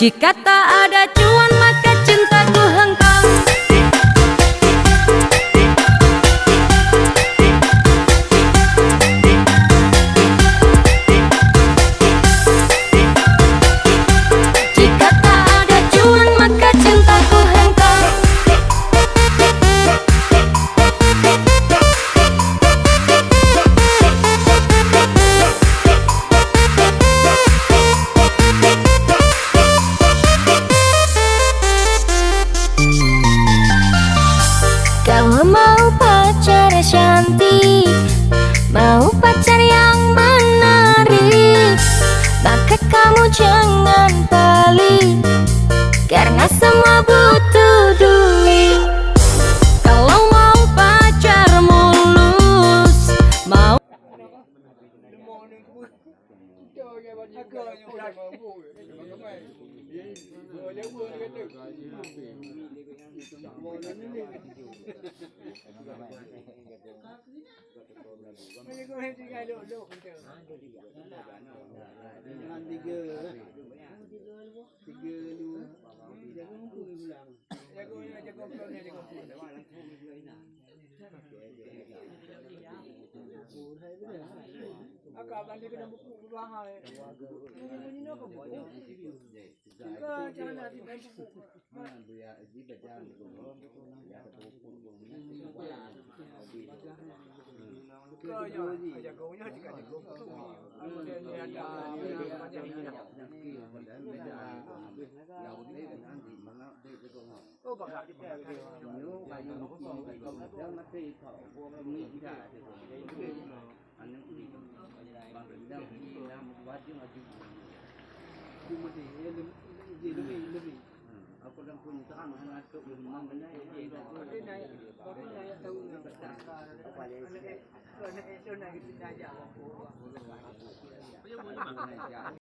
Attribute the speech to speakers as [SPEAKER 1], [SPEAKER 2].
[SPEAKER 1] Jika tak ada cuan maka cintaku hengkang. Jika tak ada cuan maka cintaku hengkang. Kalau mau pacar cantik, mau pacar yang menarik, maka kamu jangan pelit, karena semua butuh duit. Kalau mau pacar mulus, mau